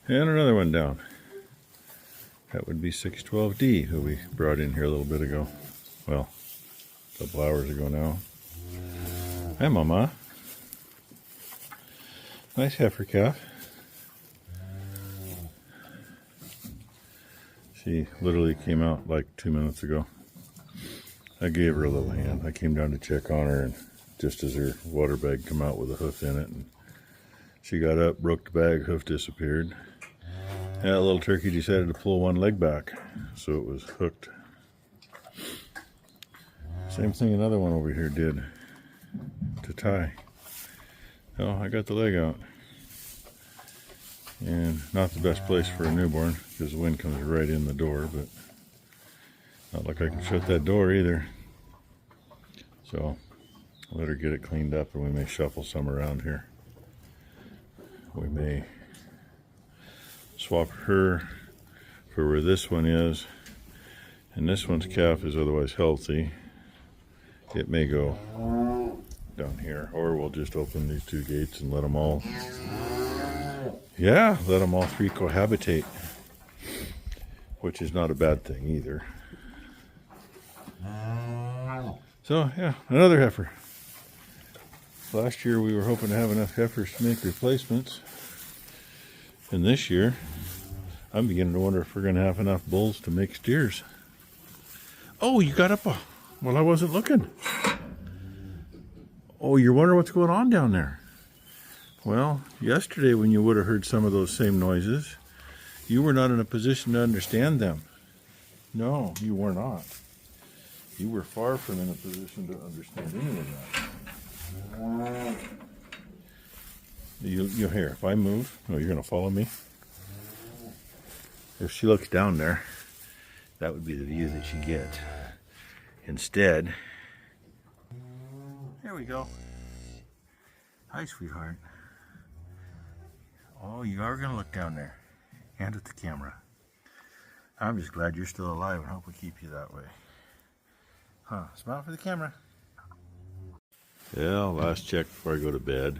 And another one down. That would be 612D, who we brought in here a little bit ago. Well, a couple hours ago now. Hi, Mama. Nice heifer calf. She literally came out like 2 minutes ago. I gave her a little hand. I came down to check on her, and just as her water bag come out with a hoof in it, and she got up, broke the bag, hoof disappeared. And that little turkey decided to pull one leg back, so it was hooked. Same thing another one over here did to tie. Oh, I got the leg out. And not the best place for a newborn, because the wind comes right in the door, but not like I can shut that door either. So let her get it cleaned up, and we may shuffle some around here. We may swap her for where this one is, and this one's calf is otherwise healthy. It may go down here, or we'll just open these two gates and let them all, let them all three cohabitate, which is not a bad thing either. So yeah, another heifer. Last year we were hoping to have enough heifers to make replacements. And this year, I'm beginning to wonder if we're going to have enough bulls to make steers. Oh, you got up well, I wasn't looking. Oh, you're wondering what's going on down there. Well, yesterday when you would have heard some of those same noises, you were not in a position to understand them. No, you were not. You were far from in a position to understand any of that. You'll hear, if I move, you're going to follow me? If she looks down there, that would be the view that she gets. Instead, there we go. Hi, sweetheart. Oh, you are going to look down there. Hand at the camera. I'm just glad you're still alive, and hope we keep you that way. Huh, smile for the camera. Yeah, last check before I go to bed.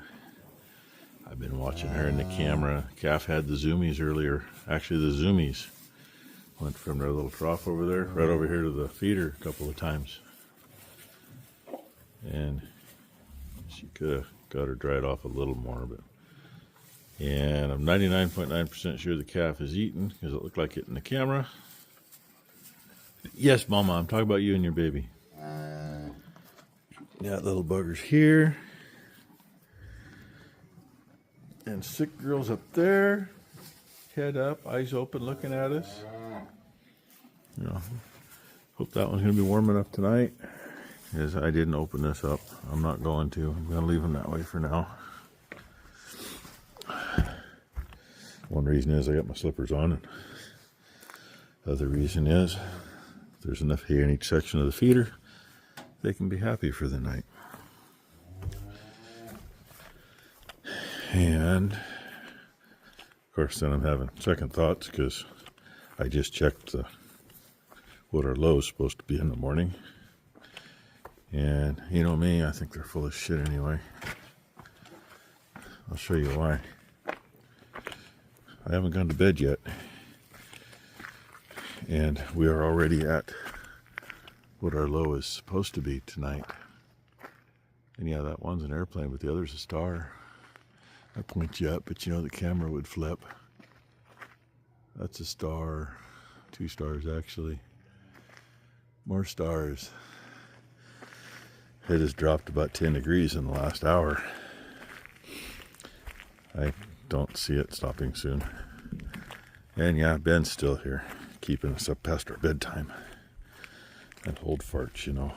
I've been watching her in the camera. Calf had the zoomies earlier. Actually, the zoomies went from their little trough over there right over here to the feeder a couple of times. And she could have got her dried off a little more, but and I'm 99.9% sure the calf is eaten because it looked like it in the camera. Yes, Mama, I'm talking about you and your baby. Got little buggers here. And sick girl's up there. Head up, eyes open, looking at us. Hope that one's going to be warm enough tonight. Because I didn't open this up. I'm not going to. I'm going to leave them that way for now. One reason is I got my slippers on. And the other reason is if there's enough hay in each section of the feeder, they can be happy for the night. And of course then I'm having second thoughts because I just checked what our low is supposed to be in the morning. And you know me, I think they're full of shit anyway. I'll show you why. I haven't gone to bed yet. And we are already at what our low is supposed to be tonight. And yeah, that one's an airplane, but the other's a star. I point you up, but you know the camera would flip. That's a star. 2 stars actually. More stars. It has dropped about 10 degrees in the last hour. I don't see it stopping soon. And yeah, Ben's still here, keeping us up past our bedtime. And old farts, you know.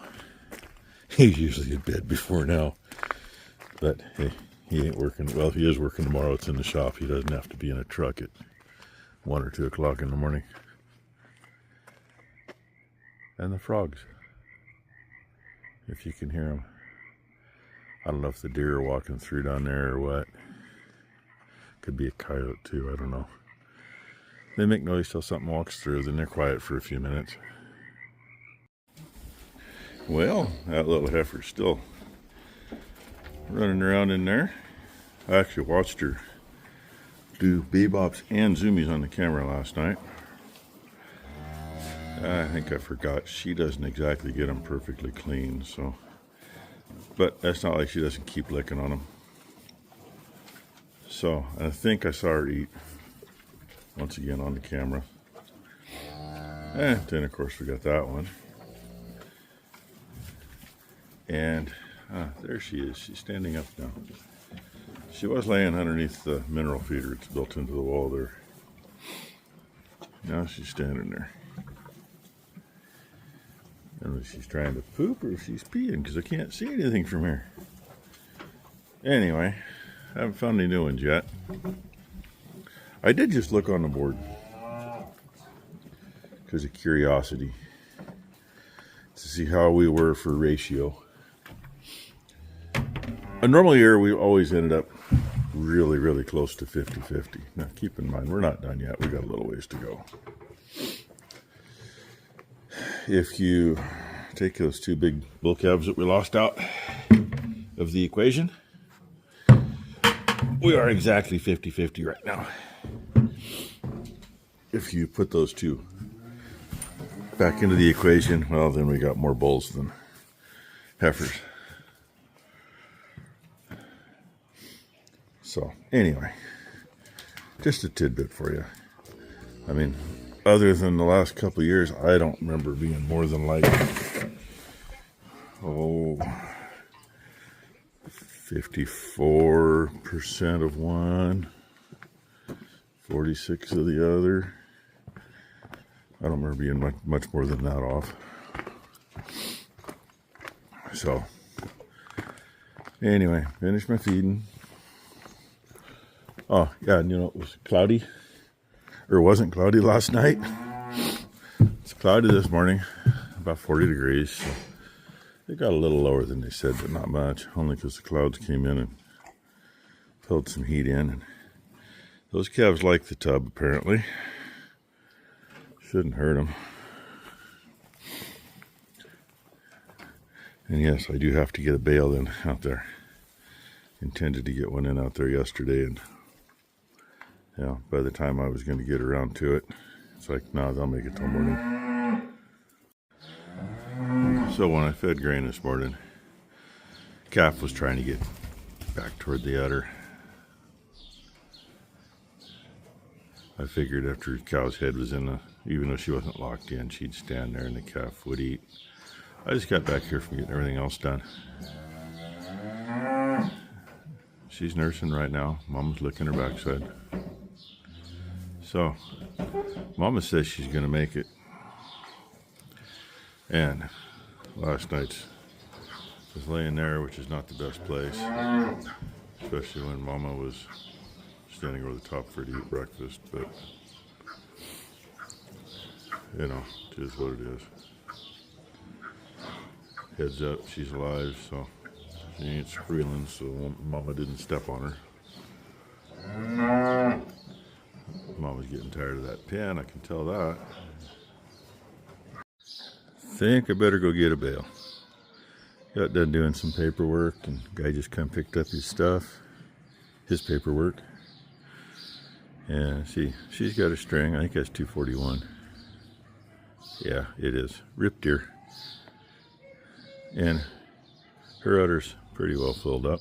He's usually in bed before now. But hey, he ain't working. Well, if he is working tomorrow, it's in the shop. He doesn't have to be in a truck at 1 or 2 o'clock in the morning. And the frogs. If you can hear them. I don't know if the deer are walking through down there or what. Could be a coyote too, I don't know. They make noise till something walks through, then they're quiet for a few minutes. Well, that little heifer's still running around in there. I actually watched her do bebops and zoomies on the camera last night. I think I forgot. She doesn't exactly get them perfectly clean, so. But that's not like she doesn't keep licking on them. So I think I saw her eat once again on the camera. And then of course we got that one. And there she is. She's standing up now. She was laying underneath the mineral feeder. It's built into the wall there. Now she's standing there. I don't know if she's trying to poop or if she's peeing because I can't see anything from here. Anyway, I haven't found any new ones yet. I did just look on the board because of curiosity to see how we were for ratio. A normal year, we always ended up really, really close to 50-50. Now, keep in mind, we're not done yet. We got a little ways to go. If you take those two big bull calves that we lost out of the equation, we are exactly 50-50 right now. If you put those two back into the equation, well, then we got more bulls than heifers. So, anyway, just a tidbit for you. I mean, other than the last couple of years, I don't remember being more than like, 54% of one, 46 of the other. I don't remember being much more than that off. So, anyway, finished my feeding. Oh, yeah, and you know, it was cloudy. Or it wasn't cloudy last night. It's cloudy this morning, about 40 degrees. So it got a little lower than they said, but not much. Only because the clouds came in and held some heat in. And those calves like the tub, apparently. Shouldn't hurt them. And yes, I do have to get a bale in out there. Intended to get one in out there yesterday, and yeah, by the time I was going to get around to it, it's like, no, they'll make it till morning. So when I fed grain this morning, calf was trying to get back toward the udder. I figured after the cow's head was in the, even though she wasn't locked in, she'd stand there and the calf would eat. I just got back here from getting everything else done. She's nursing right now. Mama's licking her backside. So, Mama says she's going to make it. And last night was laying there, which is not the best place. Especially when Mama was standing over the top for her to eat breakfast. But, you know, it is what it is. Heads up, she's alive, so she ain't squealing, so Mama didn't step on her. Mama's getting tired of that pen, I can tell that. Think I better go get a bale. Got done doing some paperwork, and the guy just come picked up his stuff, his paperwork. And see, she's got a string, I think that's 241. Yeah, it is. Ripped ear. And her udder's pretty well filled up.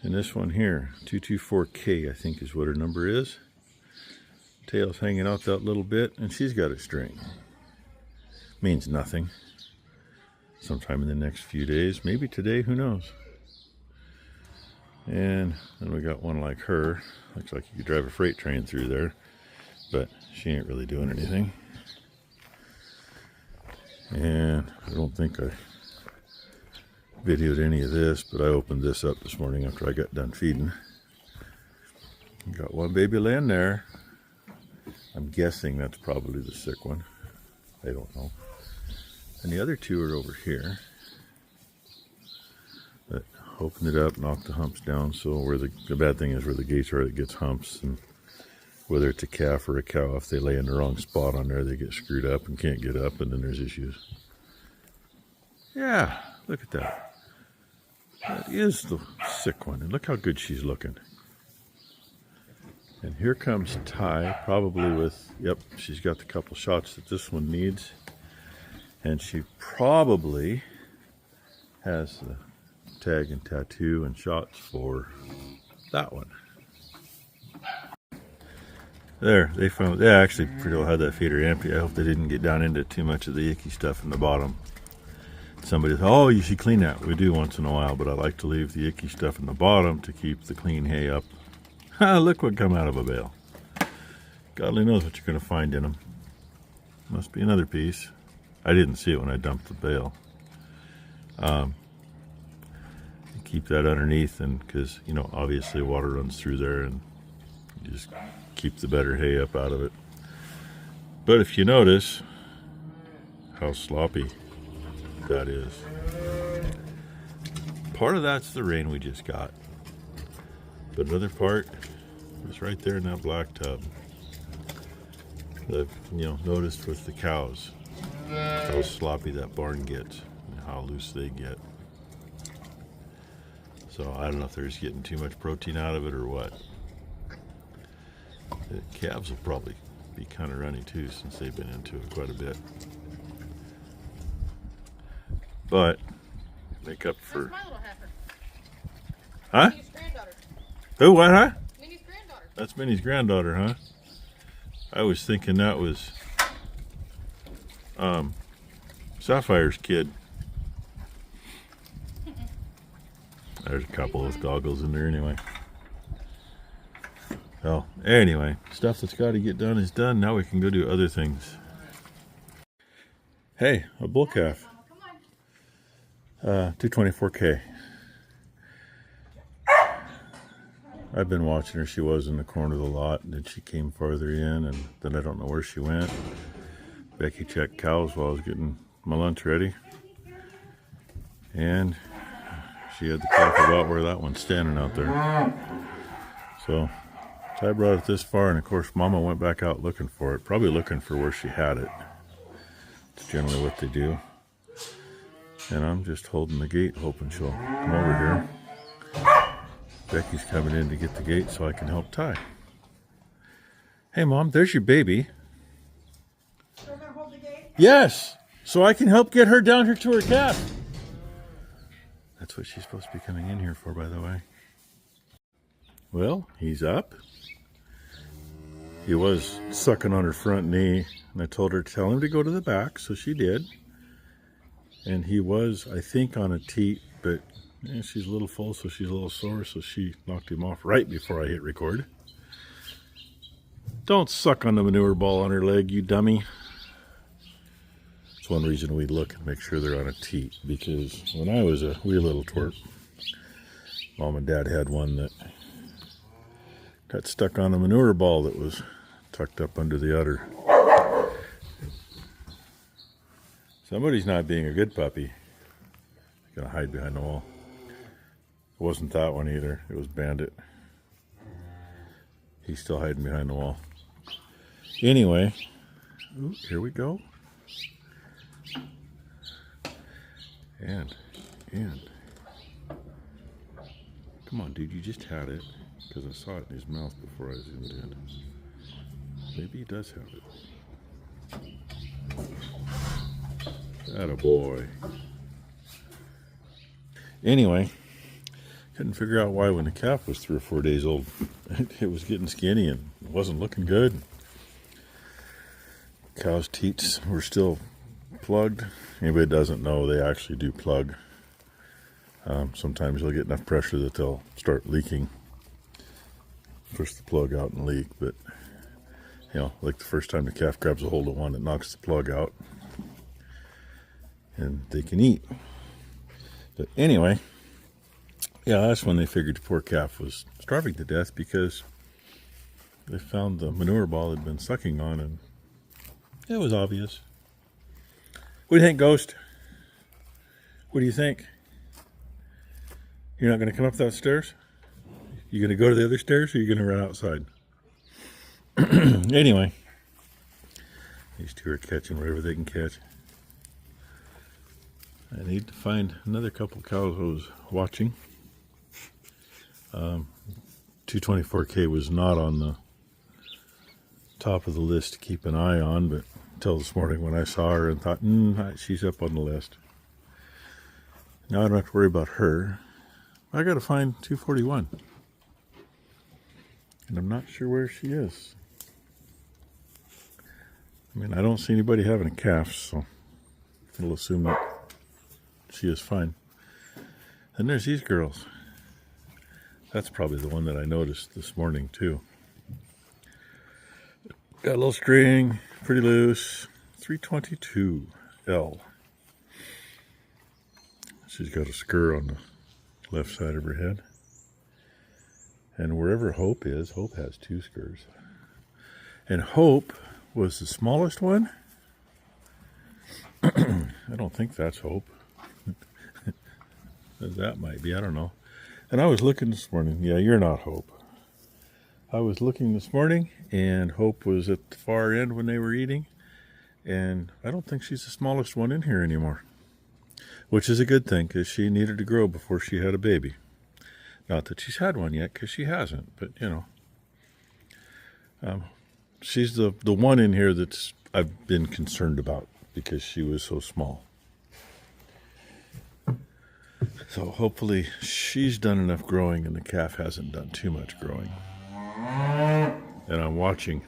And this one here, 224K, I think is what her number is. Tail's hanging out that little bit, and she's got a string. Means nothing. Sometime in the next few days, maybe today, who knows. And then we got one like her. Looks like you could drive a freight train through there, but she ain't really doing anything. And I don't think I videoed any of this, but I opened this up this morning after I got done feeding. Got one baby laying there. I'm guessing that's probably the sick one. I don't know. And the other two are over here. But open it up, knock the humps down. So where the bad thing is where the gates are, it gets humps. And whether it's a calf or a cow, if they lay in the wrong spot on there, they get screwed up and can't get up, and then there's issues. Yeah, look at that. That is the sick one. And look how good she's looking. And here comes Ty, probably with, yep, she's got the couple shots that this one needs. And she probably has the tag and tattoo and shots for that one. There, they actually pretty well had that feeder empty. I hope they didn't get down into too much of the icky stuff in the bottom. Somebody thought, oh, you should clean that. We do once in a while, but I like to leave the icky stuff in the bottom to keep the clean hay up. Look what come out of a bale. God only knows what you're going to find in them. Must be another piece. I didn't see it when I dumped the bale. Keep that underneath, and because, you know, obviously water runs through there, and you just keep the better hay up out of it. But if you notice how sloppy that is, part of that's the rain we just got, but another part is right there in that black tub. I've, you know, noticed with the cows how sloppy that barn gets and how loose they get. So I don't know if they're just getting too much protein out of it or what. The calves will probably be kind of runny too, since they've been into it quite a bit. But make up for. That's my little heifer. Huh? Minnie's granddaughter. Who? What? Huh? Minnie's granddaughter. That's Minnie's granddaughter, huh? I was thinking that was Sapphire's kid. There's a couple with goggles in there anyway. Well, anyway, stuff that's got to get done is done. Now we can go do other things. Hey, a bull calf. 224K. I've been watching her. She was in the corner of the lot, and then she came farther in, and then I don't know where she went. Becky checked cows while I was getting my lunch ready. And she had the calf about where that one's standing out there. So I brought it this far, and of course Mama went back out looking for it, probably looking for where she had it. It's generally what they do. And I'm just holding the gate, hoping she'll come over here. Becky's coming in to get the gate so I can help Ty. Hey Mom, there's your baby. You're gonna hold the gate? Yes, so I can help get her down here to her calf. That's what she's supposed to be coming in here for, by the way. Well, he's up. He was sucking on her front knee, and I told her to tell him to go to the back, so she did. And he was, I think, on a teat, but she's a little full, so she's a little sore, so she knocked him off right before I hit record. Don't suck on the manure ball on her leg, you dummy. It's one reason we look and make sure they're on a teat, because when I was a wee little twerp, Mom and Dad had one that got stuck on the manure ball that was tucked up under the udder. Somebody's not being a good puppy. Gonna hide behind the wall. It wasn't that one either. It was Bandit. He's still hiding behind the wall. Anyway, ooh, here we go. And come on, dude, you just had it, because I saw it in his mouth before I zoomed in. Maybe he does have it. Attaboy. Anyway, couldn't figure out why when the calf was 3 or 4 days old, it was getting skinny and it wasn't looking good. Cow's teats were still plugged. Anybody that doesn't know, they actually do plug. Sometimes they'll get enough pressure that they'll start leaking. Push the plug out and leak, but you know, like the first time the calf grabs a hold of one, it knocks the plug out and they can eat. But anyway, yeah, that's when they figured the poor calf was starving to death, because they found the manure ball had been sucking on, and it was obvious. What do you think, Ghost? What do you think? You're not going to come up that stairs? You going to go to the other stairs, or are you going to run outside? Anyway, these two are catching whatever they can catch. I need to find another couple cows I was watching. 224K was not on the top of the list to keep an eye on, but until this morning when I saw her and thought, she's up on the list. Now I don't have to worry about her. I got to find 241. And I'm not sure where she is. I mean, I don't see anybody having a calf, so I'll assume that she is fine. And there's these girls. That's probably the one that I noticed this morning, too. Got a little string, pretty loose. 322L. She's got a scur on the left side of her head. And wherever Hope is, Hope has 2 scurs. And Hope was the smallest one. I don't think that's Hope. That might be, I don't know. And I was looking this morning. Yeah, you're not Hope. I was looking this morning, and Hope was at the far end when they were eating. And I don't think she's the smallest one in here anymore. Which is a good thing, because she needed to grow before she had a baby. Not that she's had one yet, because she hasn't. But, you know. She's the one in here that's I've been concerned about, because she was so small. So hopefully she's done enough growing and the calf hasn't done too much growing. And I'm watching.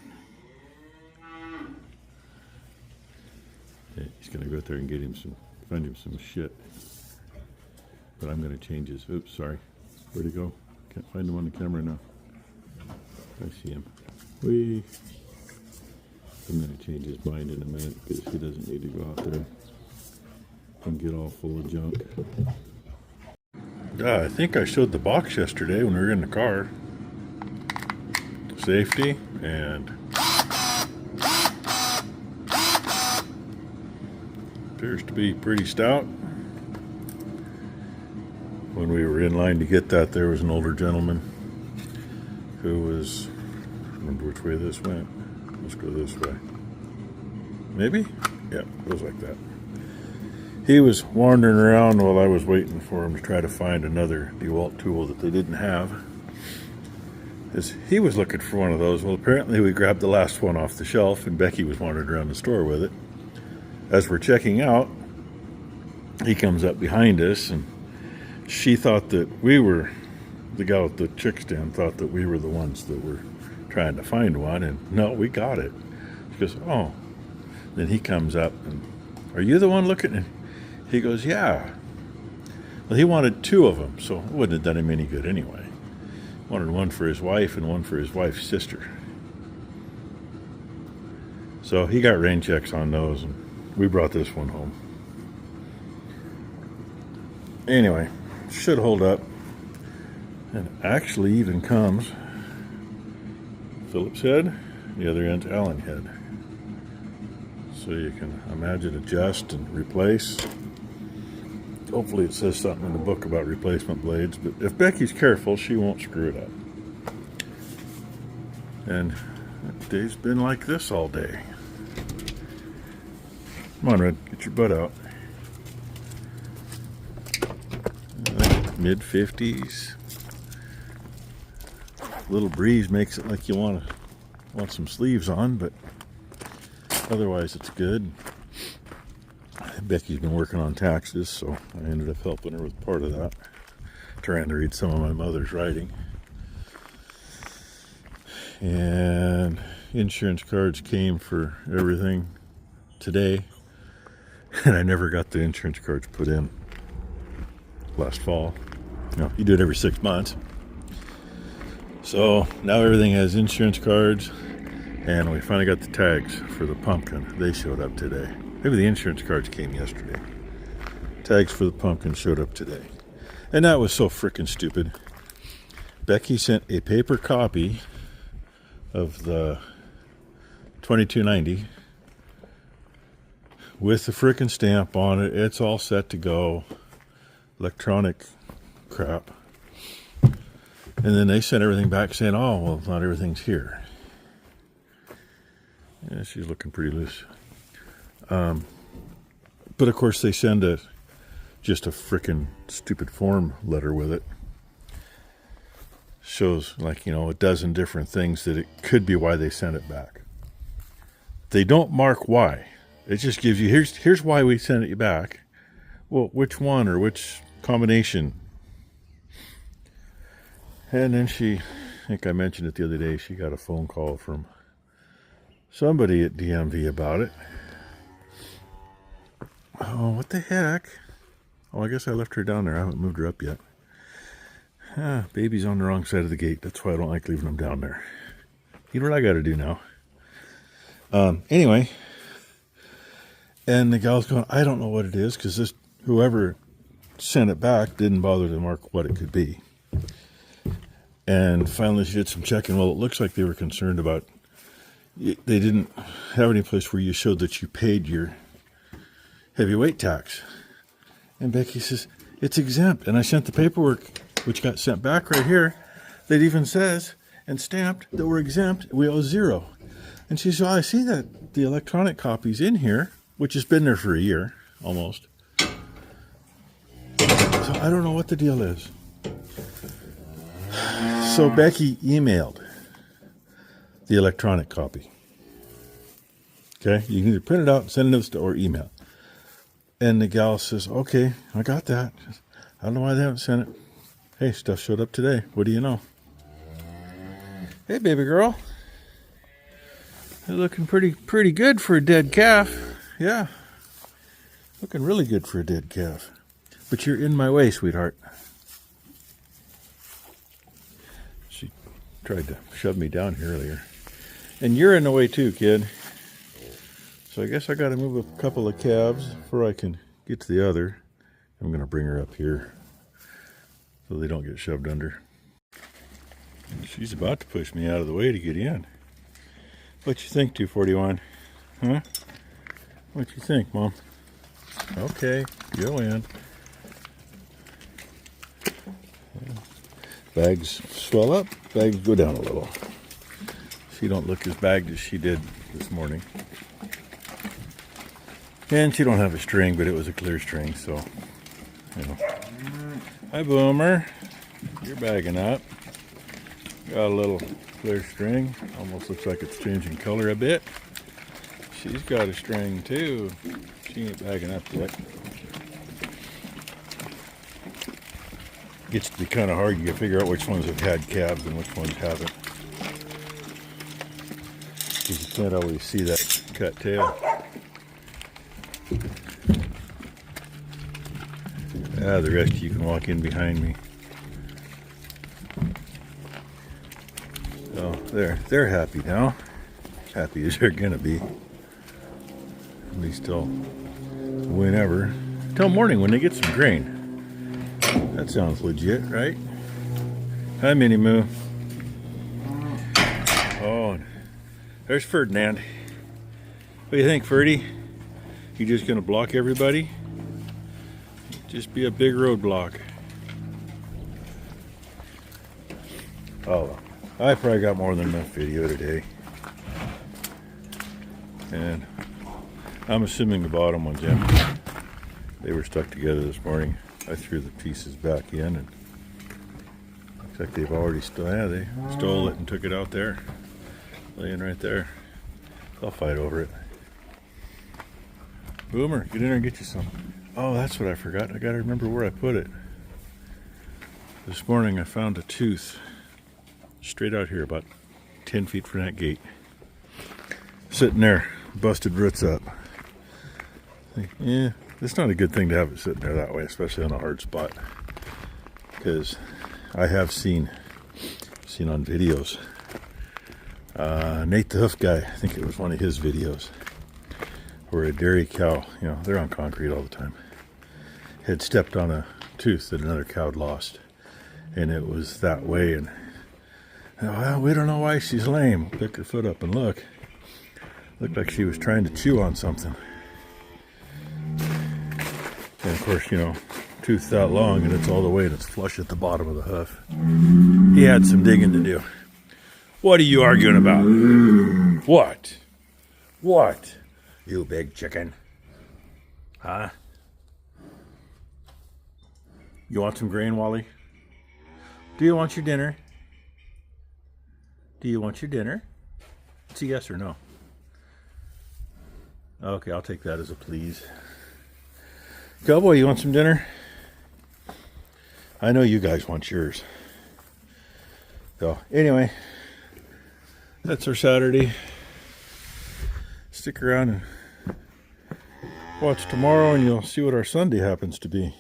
Yeah, he's going to go out there and find him some shit. But I'm going to change his, oops, sorry. Where'd he go? Can't find him on the camera now. I see him. I'm going to change his mind in a minute because he doesn't need to go out there and get all full of junk. I think I showed the box yesterday when we were in the car. Safety and appears to be pretty stout. When we were in line to get that, there was an older gentleman who was, I don't remember which way this went. Let's go this way. Maybe? Yeah, it goes like that. He was wandering around while I was waiting for him to try to find another DeWalt tool that they didn't have. As he was looking for one of those. Well, apparently we grabbed the last one off the shelf, and Becky was wandering around the store with it. As we're checking out, he comes up behind us, and she thought that we were, the gal at the chick stand thought that we were the ones that were trying to find one, and no, we got it. She goes, oh. Then he comes up, and are you the one looking? And he goes, yeah. Well, he wanted 2 of them, so it wouldn't have done him any good anyway. Wanted one for his wife and one for his wife's sister. So he got rain checks on those, and we brought this one home. Anyway, should hold up. And actually even comes Phillips head, the other end's Allen head. So you can imagine adjust and replace. Hopefully it says something in the book about replacement blades, but if Becky's careful, she won't screw it up. And that day's been like this all day. Come on, Red, get your butt out. Mid-50s. Little breeze makes it like you want some sleeves on, but otherwise it's good. Becky's been working on taxes, so I ended up helping her with part of that, trying to read some of my mother's writing. And insurance cards came for everything today, and I never got the insurance cards put in last fall. You do it every 6 months. So now everything has insurance cards, and we finally got the tags for the pumpkin. They showed up today. Maybe the insurance cards came yesterday. Tags for the pumpkin showed up today. And that was so freaking stupid. Becky sent a paper copy of the 2290 with the freaking stamp on it. It's all set to go. Electronic crap. And then they sent everything back saying, oh, well, not everything's here. Yeah, she's looking pretty loose. But of course they send just a frickin' stupid form letter with it. Shows like, a dozen different things that it could be why they sent it back. they don't mark why. It just gives you, here's why we sent it back. Well, which one or which combination? And then I think I mentioned it the other day, she got a phone call from somebody at DMV about it. Oh, what the heck? Oh, I guess I left her down there. I haven't moved her up yet. Baby's on the wrong side of the gate. That's why I don't like leaving them down there. You know what I got to do now? Anyway, and the gal's going, I don't know what it is, because whoever sent it back didn't bother to mark what it could be. And finally she did some checking. Well, it looks like they were concerned about, they didn't have any place where you showed that you paid your heavyweight tax. And Becky says, it's exempt. And I sent the paperwork, which got sent back right here, that even says, and stamped, that we're exempt, we owe $0. And she said, I see that the electronic copy's in here, which has been there for a year, almost. So I don't know what the deal is. So Becky emailed the electronic copy. Okay, you can either print it out and send it to the store or email. And the gal says, okay, I got that. I don't know why they haven't sent it. Hey, stuff showed up today. What do you know? Hey, baby girl. You're looking pretty good for a dead calf. Yeah. Looking really good for a dead calf. But you're in my way, sweetheart. She tried to shove me down here earlier. And you're in the way too, kid. So I guess I got to move a couple of calves before I can get to the other. I'm going to bring her up here so they don't get shoved under. She's about to push me out of the way to get in. What you think, 241? Huh? What you think, Mom? Okay, go in. Bags swell up, bags go down a little. She don't look as bagged as she did this morning. And she don't have a string, but it was a clear string, so, you know. Hi, Boomer. You're bagging up. Got a little clear string. Almost looks like it's changing color a bit. She's got a string, too. She ain't bagging up yet. Gets to be kind of hard. You can figure out which ones have had calves and which ones haven't. Because you can't always see that cut tail. The rest of you can walk in behind me. So they're happy now. Happy as they're gonna be. At least till whenever. Till morning when they get some grain. That sounds legit, right? Hi, Minnie Moo. Oh, there's Ferdinand. What do you think, Ferdy? You just gonna block everybody? Just be a big roadblock. Oh, I probably got more than enough video today. And I'm assuming the bottom ones in. They were stuck together this morning. I threw the pieces back in and looks like they've already they stole it and took it out there. Laying right there. I'll fight over it. Boomer, get in there and get you some. Oh, that's what I forgot. I gotta remember where I put it. This morning I found a tooth straight out here, about 10 feet from that gate. Sitting there, busted roots up. Yeah, it's not a good thing to have it sitting there that way, especially on a hard spot. Because I have seen on videos, Nate the Hoof Guy, I think it was one of his videos, where a dairy cow, you know, they're on concrete all the time, had stepped on a tooth that another cow had lost. And it was that way, and well, we don't know why she's lame. Pick her foot up and look. Looked like she was trying to chew on something. And of course, you know, tooth that long and it's all the way and it's flush at the bottom of the hoof. He had some digging to do. What are you arguing about? What? What? You big chicken. Huh? You want some grain, Wally? Do you want your dinner? Do you want your dinner? It's a yes or no. Okay, I'll take that as a please. Cowboy, you want some dinner? I know you guys want yours. So, anyway, that's our Saturday. Stick around and watch tomorrow and you'll see what our Sunday happens to be.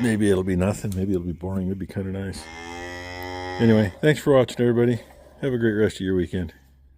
Maybe it'll be nothing. Maybe it'll be boring. It'll be kind of nice. Anyway, thanks for watching, everybody. Have a great rest of your weekend.